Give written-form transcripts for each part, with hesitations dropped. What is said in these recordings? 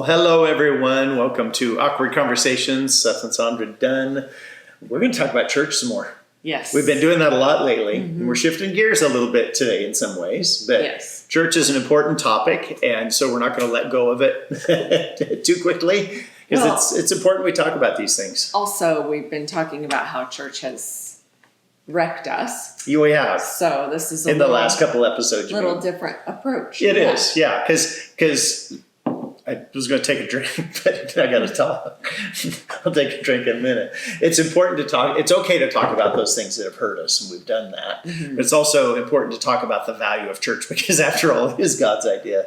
Well, hello everyone. Welcome to Awkward Conversations. Seth and Sandra Dunn. We're going to talk about church some more. Yes. We've been doing that a lot lately. And we're shifting gears a little bit today in some ways. But Yes. church is an important topic, and so we're not going to let go of it too quickly because Well, it's important we talk about these things. Also, we've been talking about how church has wrecked us. We have So this is in the last couple episodes. you little mean. different approach. It is, yeah, because I was going to take a drink, but I got to talk. I'll take a drink in a minute. It's important to talk. It's okay to talk about those things that have hurt us, and we've done that. But it's also important to talk about the value of church because, after all, it is God's idea.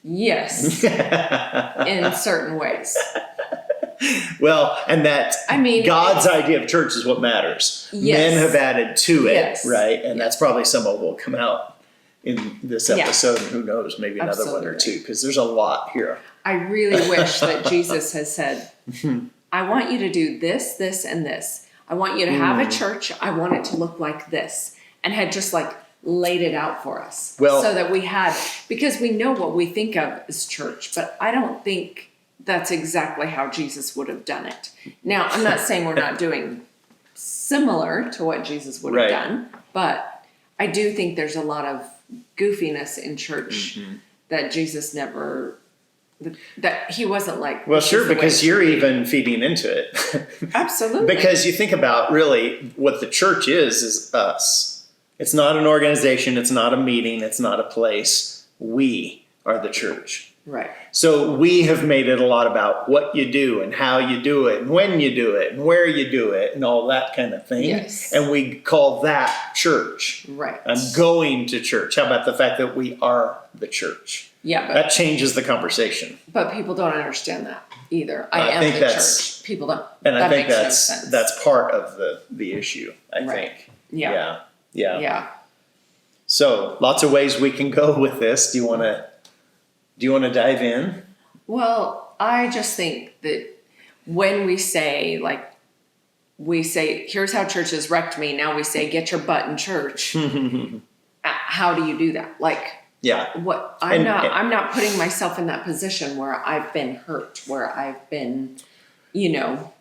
Yes. In certain ways. Well, and that God's it's- idea of church is what matters. Yes. Men have added to it, Yes. right? And that's probably some of what will come out in this Yeah. episode. And who knows, maybe another one or Absolutely. two, because there's a lot here. I really wish that Jesus has said, I want you to do this, this, and this. I want you to have a church. I want it to look like this. And had just laid it out for us. Well- so that we had, because we know what we think of as church, but I don't think that's exactly how Jesus would have done it. Now, I'm not saying we're not doing similar to what Jesus would have Right. done, but I do think there's a lot of goofiness in church that Jesus never, that he wasn't like. Well, this is sure, the way because it you're should be. even feeding into it. Absolutely. Because you think about really what the church is us. It's not an organization. It's not a meeting. It's not a place. We are the church. Right. So we have made it a lot about what you do and how you do it and when you do it and where you do it and all that kind of thing. Yes. And we call that church. Right. I'm going to church. How about the fact that we are the church? Yeah, That changes the conversation. but people don't understand that either. I I am think the that's- church. People don't. And I that think makes no sense. that's part of the issue, I Right. think. Yeah. Yeah. So lots of ways we can go with this. Do you want to dive in? Well, I just think that when we say, here's how church has wrecked me. Now we say, get your butt in church. How do you do that? Yeah. What And- I'm not putting myself in that position where I've been hurt, where I've been,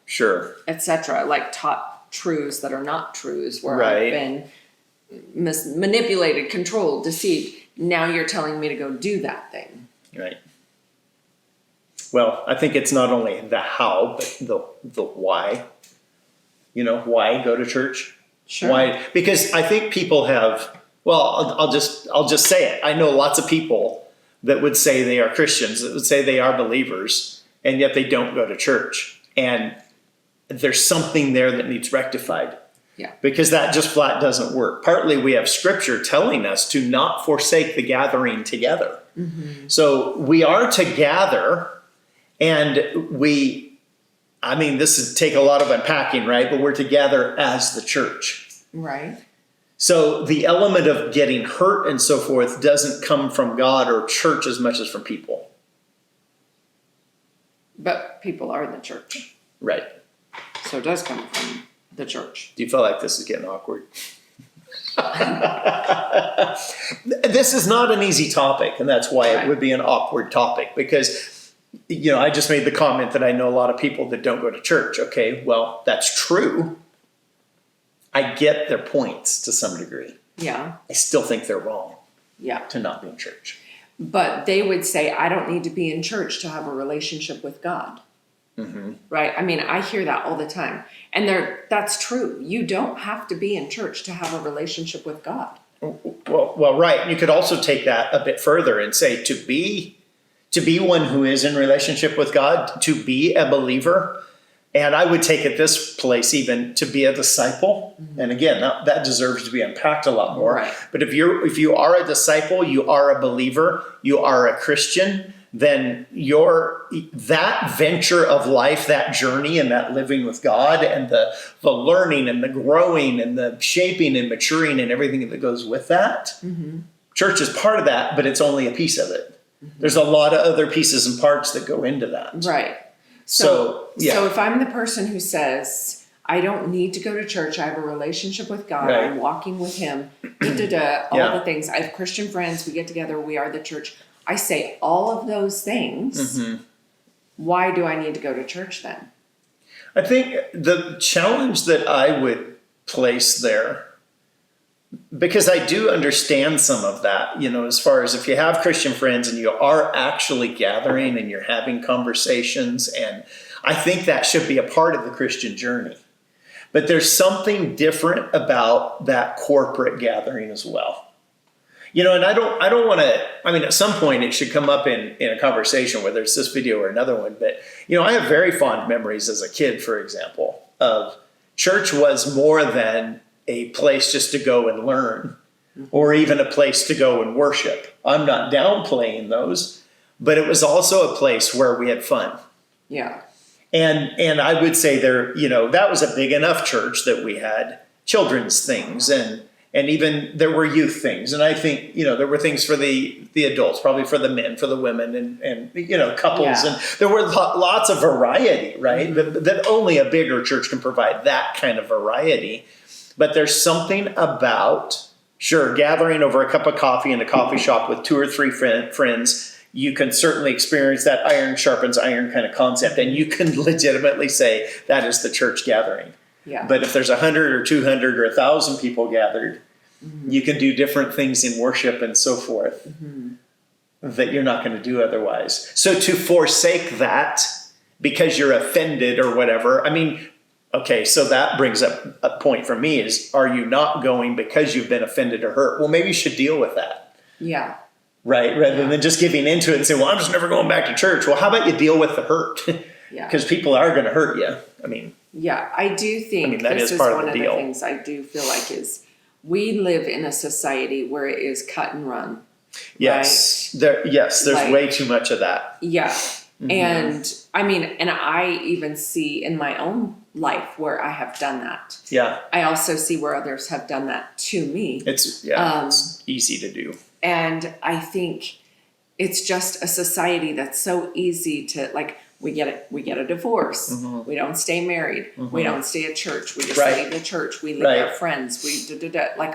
Sure. etc. Taught truths that are not truths, where Right. I've been manipulated, controlled, deceived. Now you're telling me to go do that thing. Right. Well, I think it's not only the how, but the why. Why go to church? Sure. Why? Because I think people have. Well, I'll just say it. I know lots of people that would say they are Christians, that would say they are believers, and yet they don't go to church. And there's something there that needs rectified. Yeah. Because that just flat doesn't work. Partly we have scripture telling us to not forsake the gathering together. So we are to gather, and this would take a lot of unpacking, right? But we're to gather as the church. Right. So the element of getting hurt and so forth doesn't come from God or church as much as from people. But people are the church. Right. So it does come from the church. Do you feel like this is getting awkward? This is not an easy topic, and that's why it would be an awkward topic, because I just made the comment that I know a lot of people that don't go to church. Okay, well, that's true. I get their points to some degree. Yeah. I still think they're wrong Yeah. to not be in church. But they would say, I don't need to be in church to have a relationship with God. Right? I hear that all the time. And that's true. You don't have to be in church to have a relationship with God. Well, right. And you could also take that a bit further and say to be one who is in relationship with God, to be a believer. And I would take it this place even to be a disciple. And again, that deserves to be unpacked a lot more. Right. But if you are a disciple, you are a believer, you are a Christian, then that venture of life, that journey and that living with God and the learning and the growing and the shaping and maturing and everything that goes with that, church is part of that, but it's only a piece of it. There's a lot of other pieces and parts that go into that. Right. So if I'm the person who says, I don't need to go to church, I have a relationship with God, Right. I'm walking with him, all Yeah. the things. I have Christian friends, we get together, we are the church. I say all of those things, why do I need to go to church then? I think the challenge that I would place there, because I do understand some of that, as far as if you have Christian friends and you are actually gathering and you're having conversations, and I think that should be a part of the Christian journey. But there's something different about that corporate gathering as well. And I don't want to, at some point it should come up in a conversation, whether it's this video or another one. But, I have very fond memories as a kid, for example, of church was more than a place just to go and learn, or even a place to go and worship. I'm not downplaying those, but it was also a place where we had fun. Yeah. And I would say that was a big enough church that we had children's things and even there were youth things. And I think, there were things for the adults, probably for the men, for the women and couples. Yeah. And there were lots of variety, right? That only a bigger church can provide that kind of variety. But there's something about, gathering over a cup of coffee in a coffee shop with 2 or 3 friends. You can certainly experience that iron sharpens iron kind of concept, and you can legitimately say that is the church gathering. Yeah. But if there's 100 or 200 or 1,000 people gathered, you can do different things in worship and so forth that you're not going to do otherwise. So to forsake that because you're offended or whatever, okay, so that brings up a point for me is, are you not going because you've been offended or hurt? Well, maybe you should deal with that. Yeah. Right, rather than just giving into it and saying, well, I'm just never going back to church. Well, how about you deal with the hurt? Yeah. Because people are going to hurt you. Yeah, I do think that this is part one of the of deal. the things I do feel like is we live in a society where it is cut and run. Yes, right? there's way too much of that. Yeah. And and I even see in my own life where I have done that. Yeah. I also see where others have done that to me. It's easy to do. And I think it's just a society that's so easy to, we get a divorce. We don't stay married. We don't stay at church. We just leave the church. We leave our friends. We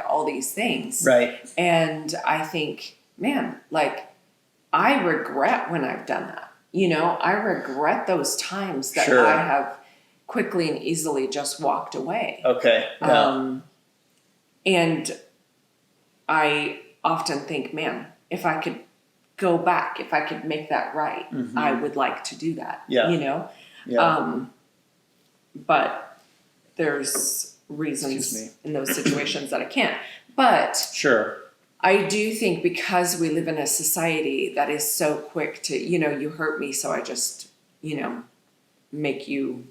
all these things. Right. And I think, man, I regret when I've done that. I regret those times that I have quickly and easily just walked away. Okay. Yeah. And I often think, man, if I could go back, if I could make that right, I would like to do that. Yeah. Yeah. But there's reasons in those situations that I can't. But I do think because we live in a society that is so quick to, you hurt me, so I just, make you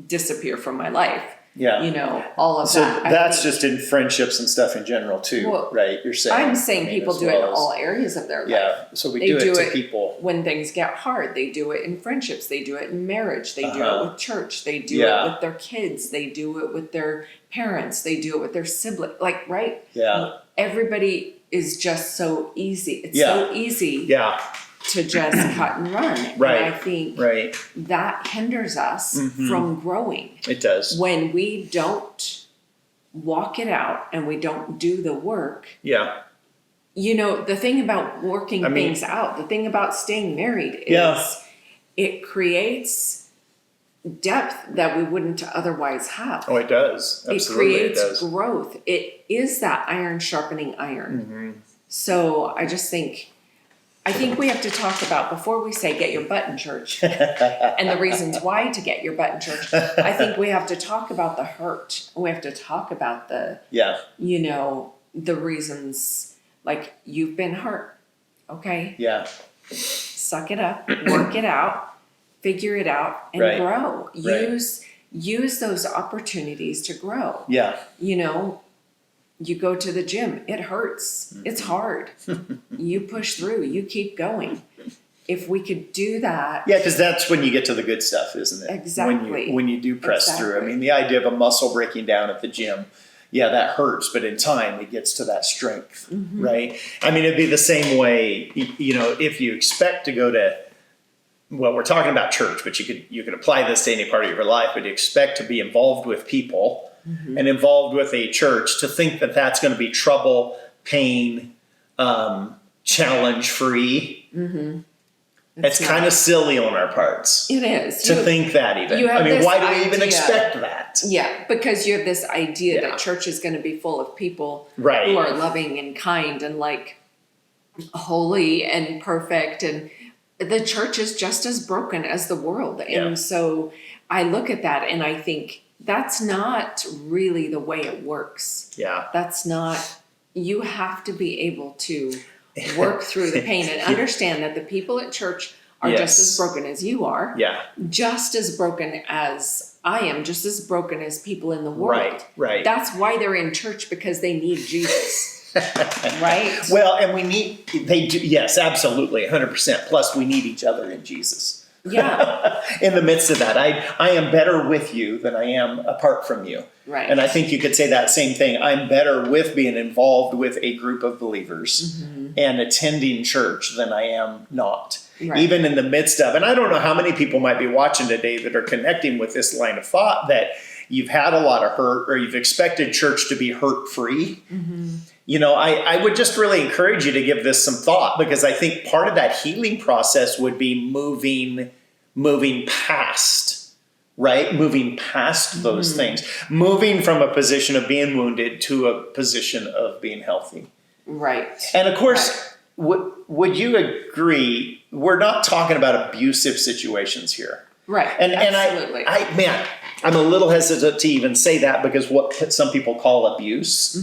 disappear from my life. Yeah. All of so that. So that's just in friendships and stuff in general too, right? You're saying. I'm saying people do it in all areas of their life. Yeah. So we do it to people. When things get hard, they do it in friendships. They do it in marriage. They do it with church. They do it with their kids. They do it with their parents. They do it with their siblings. Right? Yeah. Everybody is just so easy. It's so easy. Yeah. To just cut and run. Right. And I think that hinders us from growing. It does. When we don't walk it out and we don't do the work. Yeah. The thing about working things out, the thing about staying married is it creates depth that we wouldn't otherwise have. Oh, it does. Absolutely, it creates growth. It is that iron sharpening iron. So I just think we have to talk about, before we say get your butt in church and the reasons why to get your butt in church, I think we have to talk about the hurt. We have to talk about the, the reasons, you've been hurt. Okay. Yeah. Suck it up, work it out, figure it out, and grow. Use those opportunities to grow. Yeah. You go to the gym, it hurts. It's hard. You push through, you keep going. If we could do that. Yeah, because that's when you get to the good stuff, isn't it? Exactly. When you do press through. The idea of a muscle breaking down at the gym, that hurts, but in time it gets to that strength, right? It'd be the same way, if you expect to go to, well, we're talking about church, but you could apply this to any part of your life, but you expect to be involved with people and involved with a church, to think that that's going to be trouble, pain, challenge free. It's kind of silly on our parts It is. to think that even. you have I mean, this why do we even idea. expect that? Yeah, because you have this idea Yeah. that church is going to be full of people Right. who are loving and kind and like holy and perfect, and the church is just as broken as the world. Yeah. And so I look at that and I think that's not really the way it works. Yeah. That's not, you have to be able to work through the pain and understand that the people at church are just as broken as you are, Yeah. just as broken as I am, just as broken as people in the world. Right. That's why they're in church, because they need Jesus. Right? Well, and they do, yes, absolutely, 100%. Plus, we need each other in Jesus. Yeah. In the midst of that, I am better with you than I am apart from you. Right. And I think you could say that same thing. I'm better with being involved with a group of believers and attending church than I am not. Right. Even in the midst of, and I don't know how many people might be watching today that are connecting with this line of thought that you've had a lot of hurt or you've expected church to be hurt free. You know, I would just really encourage you to give this some thought, because I think part of that healing process would be moving past, right? Moving past those things, moving from a position of being wounded to a position of being healthy. Right. And of course, would you agree, we're not talking about abusive situations here. Right. And Absolutely. I'm a little hesitant to even say that, because what some people call abuse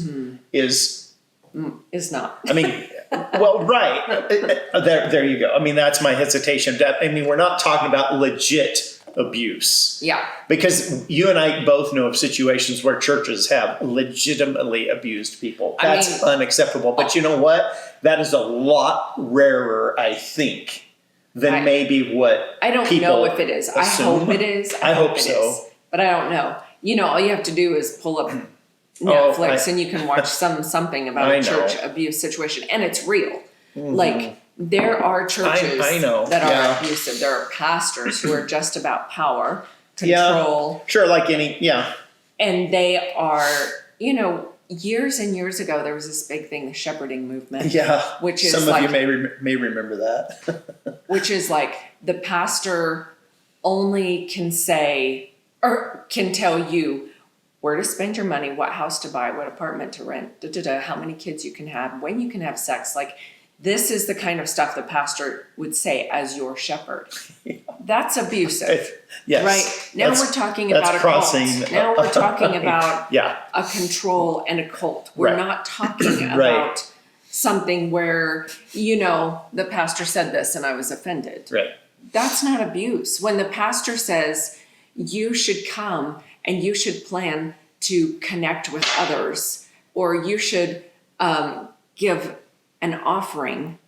is, Is not. I mean, well, right. There you go. I mean, that's my hesitation. I mean, we're not talking about legit abuse. Yeah. Because you and I both know of situations where churches have legitimately abused people. That's unacceptable. But you know what? That is a lot rarer, I think, than maybe what I don't people know if it is. assume. I hope it is. I hope it so. is. But I don't know. You know, all you have to do is pull up Netflix and you can watch something about I a church know. abuse situation, and it's real. Like, there are churches I know. that are Yeah. abusive. There are pastors who are just about power, Yeah. control, Sure, like any, yeah. and they are, you know, years and years ago there was this big thing, the shepherding movement. Yeah. Which is some like, of you may remember that. which is like the pastor only can say or can tell you where to spend your money, what house to buy, what apartment to rent, how many kids you can have, when you can have sex. Like, this is the kind of stuff the pastor would say as your shepherd. That's abusive. Yes. Right? Now we're talking about a crossing. cult. Now we're talking about Yeah. a control and a cult. We're Right. not talking Right. about something where, you know, the pastor said this and I was offended. Right. That's not abuse. When the pastor says you should come and you should plan to connect with others, or you should give an offering,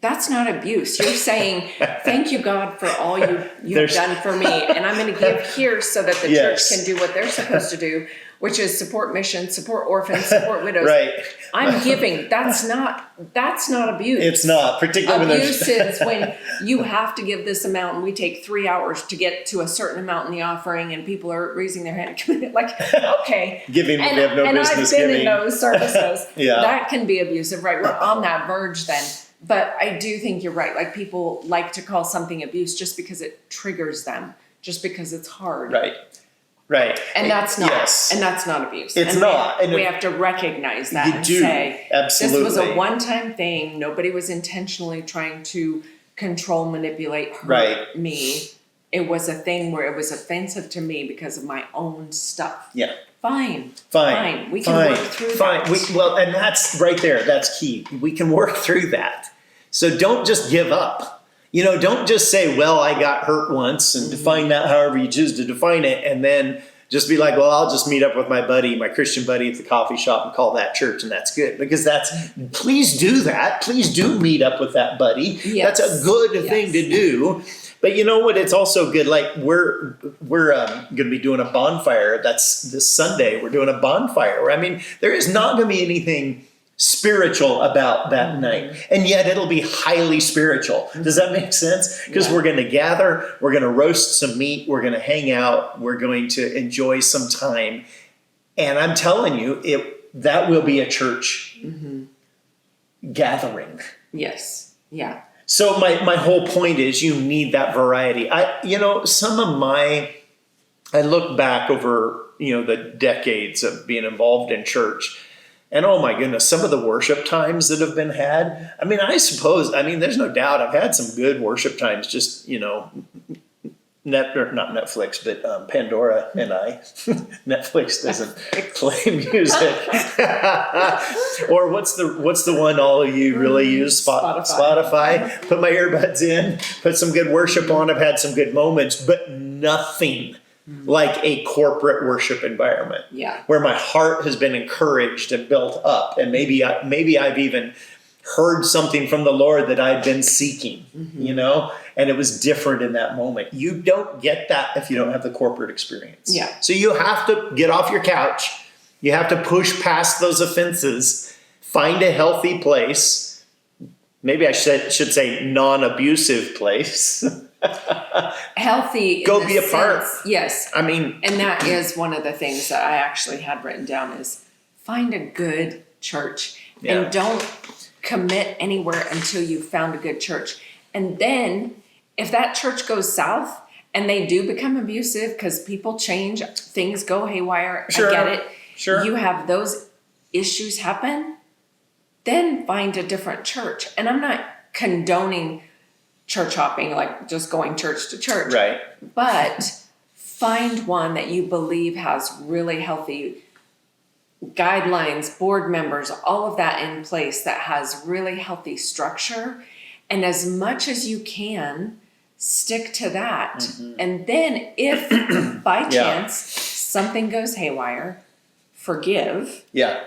that's not abuse. You're saying, thank you, God, for all you've done for me. And I'm going to give here so that the Yes. church can do what they're supposed to do, which is support missions, support orphans, support widows. Right. I'm giving. That's not abuse. It's not, particularly when Abuse is when you have to give this amount and we take 3 hours to get to a certain amount in the offering and people are raising their hand. Like, okay. Giving when they have no business I've been giving. in those services. Yeah. That can be abusive, right? We're on that verge then. But I do think you're right. Like, people like to call something abuse just because it triggers them, just because it's hard. Right. Right. And that's not. Yes. And that's not abuse. It's and not. We, And we it- have to recognize that You and do. say, Absolutely. this was a one-time thing. Nobody was intentionally trying to control, manipulate, hurt Right. me. It was a thing where it was offensive to me because of my own stuff. Yeah. Fine. Fine. We can work through that. Well, and that's right there. That's key. We can work through that. So don't just give up. You know, don't just say, well, I got hurt once, and define that however you choose to define it, and then just be like, well, I'll just meet up with my buddy, my Christian buddy at the coffee shop and call that church, and that's good. Because please do that. Please do meet up with that buddy. Yes. That's a good thing to do. But you know what? It's also good. Like, we're going to be doing a bonfire. That's this Sunday. We're doing a bonfire. I mean, there is not going to be anything spiritual about that night, and yet it'll be highly spiritual. Does that make sense? Because we're going to gather, we're going to roast some meat, we're going to hang out, we're going to enjoy some time, and I'm telling you, that will be a church gathering. Yes. Yeah. So my whole point is you need that variety. I look back over, the decades of being involved in church, and oh my goodness, some of the worship times that have been had. I mean, there's no doubt I've had some good worship times, just, not Netflix, but Pandora and I. Netflix doesn't play music. Or what's the one all of you really use? Spotify. Put my earbuds in, put some good worship on. I've had some good moments, but nothing like a corporate worship environment. Yeah. Where my heart has been encouraged and built up, and maybe I've even heard something from the Lord that I've been seeking, and it was different in that moment. You don't get that if you don't have the corporate experience. Yeah. So you have to get off your couch. You have to push past those offenses, find a healthy place. Maybe I should say non-abusive place. Healthy. Go be a part. Yes. I mean, and that is one of the things that I actually had written down is find a good church and don't commit anywhere until you've found a good church. And then if that church goes south and they do become abusive because people change, things go haywire, sure, I get it. Sure. You have those issues happen, then find a different church. And I'm not condoning church hopping, like just going church to church. Right. But find one that you believe has really healthy guidelines, board members, all of that in place that has really healthy structure. And as much as you can, stick to that. Mm-hmm. And then if by chance something goes haywire, forgive. Yeah.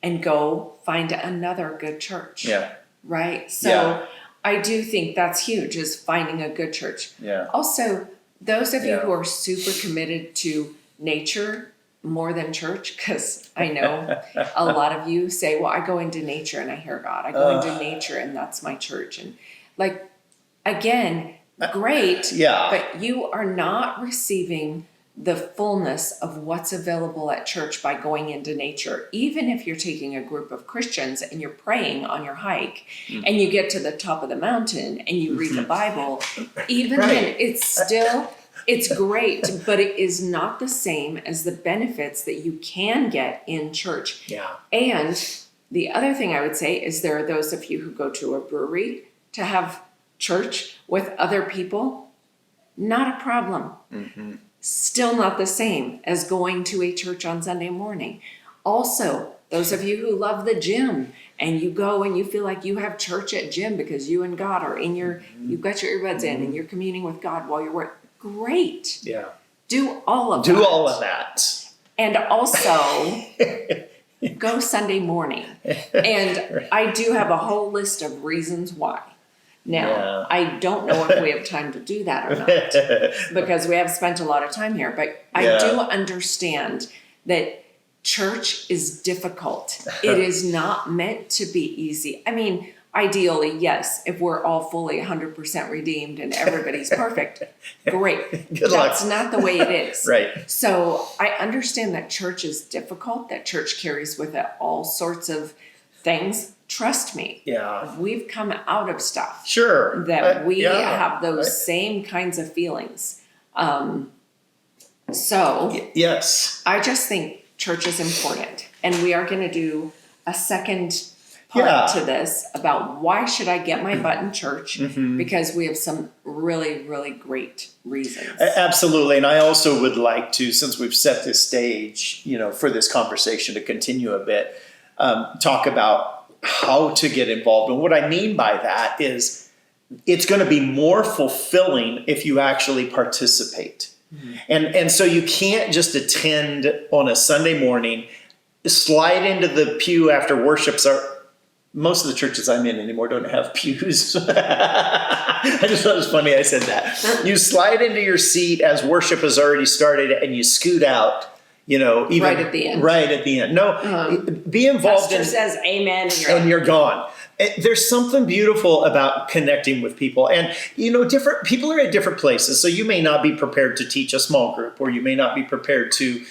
And go find another good church. Yeah. Right? So I do think that's huge, is finding a good church. Yeah. Also, those of you who are super committed to nature more than church, because I know a lot of you say, well, I go into nature and I hear God. I go into nature and that's my church. And again, great, but you are not receiving the fullness of what's available at church by going into nature. Even if you're taking a group of Christians and you're praying on your hike and you get to the top of the mountain and you read the Bible, even then it's great, but it is not the same as the benefits that you can get in church. Yeah. And the other thing I would say is there are those of you who go to a brewery to have church with other people. Not a problem. Mm-hmm. Still not the same as going to a church on Sunday morning. Also, those of you who love the gym and you go and you feel like you have church at gym because you and God are in your, you've got your earbuds in and you're communing with God while you're working. Great. Yeah. Do all of that. And also go Sunday morning. And I do have a whole list of reasons why. Now, I don't know if we have time to do that or not because we have spent a lot of time here, but I do understand that church is difficult. It is not meant to be easy. I mean, ideally, yes, if we're all fully 100% redeemed and everybody's perfect, great. That's not the way it is. Right. So I understand that church is difficult, that church carries with it all sorts of things. Trust me. Yeah. We've come out of stuff. Sure. That we have those same kinds of feelings. Yes. I just think church is important. And we are going to do a second part to this about why should I get my butt in church? Mm-hmm. Because we have some really, really great reasons. Absolutely. And I also would like to, since we've set this stage, for this conversation to continue a bit, talk about how to get involved. And what I mean by that is it's going to be more fulfilling if you actually participate. Mm-hmm. And so you can't just attend on a Sunday morning, slide into the pew after worship. Most of the churches I'm in anymore don't have pews. I just thought it was funny I said that. You slide into your seat as worship has already started and you scoot out. Even right at the end. Right at the end. No, be involved. Pastor says amen and you're gone. There's something beautiful about connecting with people. And, different people are at different places. So you may not be prepared to teach a small group, or you may not be prepared to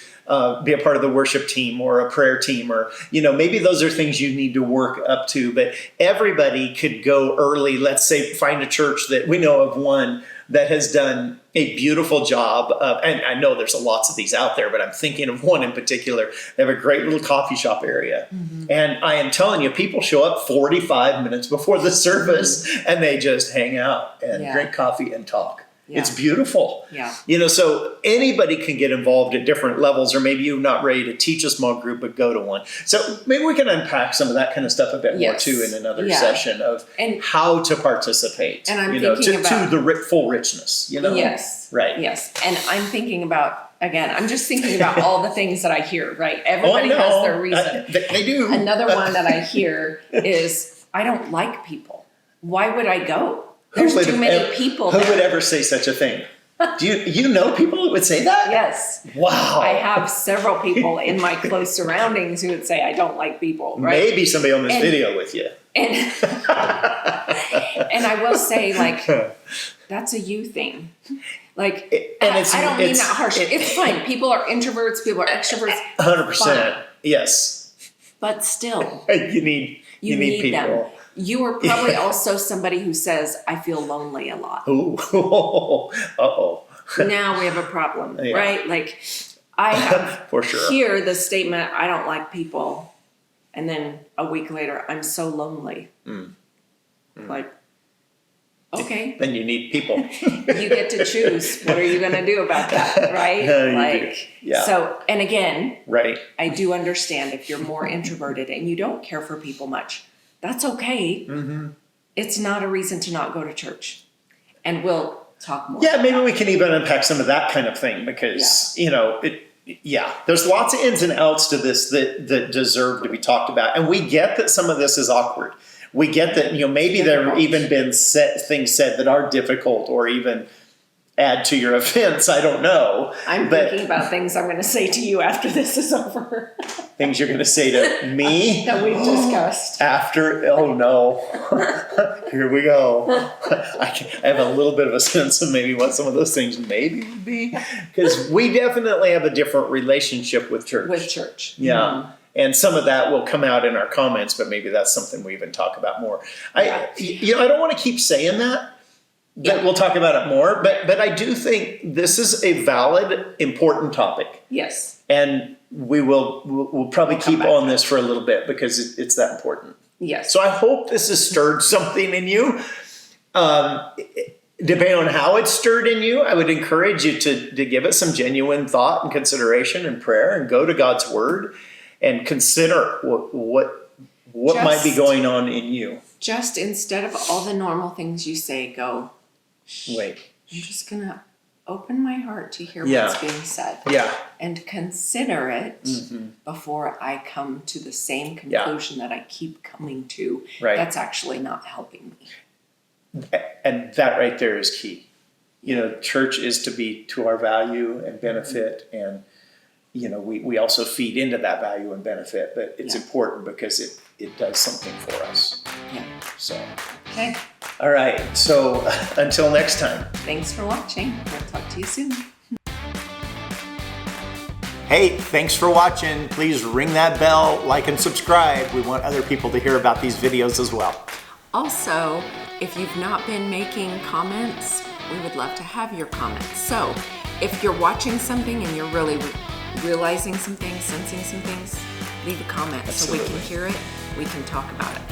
be a part of the worship team or a prayer team, or, maybe those are things you need to work up to. But everybody could go early. Let's say find a church that we know of, one that has done a beautiful job of, and I know there's lots of these out there, but I'm thinking of one in particular. They have a great little coffee shop area. And I am telling you, people show up 45 minutes before the service and they just hang out and drink coffee and talk. Yeah. It's beautiful. Yeah. So anybody can get involved at different levels, or maybe you're not ready to teach a small group, but go to one. So maybe we can unpack some of that kind of stuff a bit more too in another session of how to participate, and I'm thinking about to the full richness, Yes. Right. Yes. And I'm thinking about, again, I'm just thinking about all the things that I hear, right? Everybody has their reason. They do. Another one that I hear is, I don't like people. Why would I go? There's too many people. Who would ever say such a thing? Do you know people that would say that? Yes. Wow. I have several people in my close surroundings who would say, I don't like people, right? Maybe somebody on this video with you. And, and I will say, like, that's a you thing. Like, I don't mean that harsh. It's fine. People are introverts, people are extroverts. 100%. Fine. Yes. But still, you need people. Them. You are probably also somebody who says, I feel lonely a lot. Ooh. Uh-oh. Now we have a problem, right? Like, I have for sure hear the statement, I don't like people. And then a week later, I'm so lonely. Like, okay. Then you need people. You get to choose. What are you going to do about that, right? So, and again, right. I do understand if you're more introverted and you don't care for people much. That's okay. It's not a reason to not go to church. And we'll talk more. Yeah, maybe we can even unpack some of that kind of thing because, there's lots of ins and outs to this that deserve to be talked about. And we get that some of this is awkward. We get that, maybe there have even been things said that are difficult or even add to your offense. I don't know. I'm thinking about things I'm going to say to you after this is over. Things you're going to say to me? That we've discussed. After, oh no. Here we go. I have a little bit of a sense of maybe what some of those things maybe would be. Because we definitely have a different relationship with church. Yeah. And some of that will come out in our comments, but maybe that's something we even talk about more. I don't want to keep saying that. But we'll talk about it more. But I do think this is a valid, important topic. Yes. And we'll probably keep on this for a little bit because it's that important. Yes. So I hope this has stirred something in you. Depending on how it's stirred in you, I would encourage you to give it some genuine thought and consideration and prayer, and go to God's Word and consider what might be going on in you. Just instead of all the normal things you say, go, wait. I'm just going to open my heart to hear what's being said. Yeah. And consider it before I come to the same conclusion that I keep coming to. Right. That's actually not helping me. And that right there is key. Church is to be to our value and benefit, and we also feed into that value and benefit, but it's important because it does something for us. Yeah. So. Okay. All right. So until next time. Thanks for watching. We'll talk to you soon. Hey, thanks for watching. Please ring that bell, like and subscribe. We want other people to hear about these videos as well. Also, if you've not been making comments, we would love to have your comments. So if you're watching something and you're really realizing some things, sensing some things, leave a comment. Absolutely. So we can hear it, we can talk about it.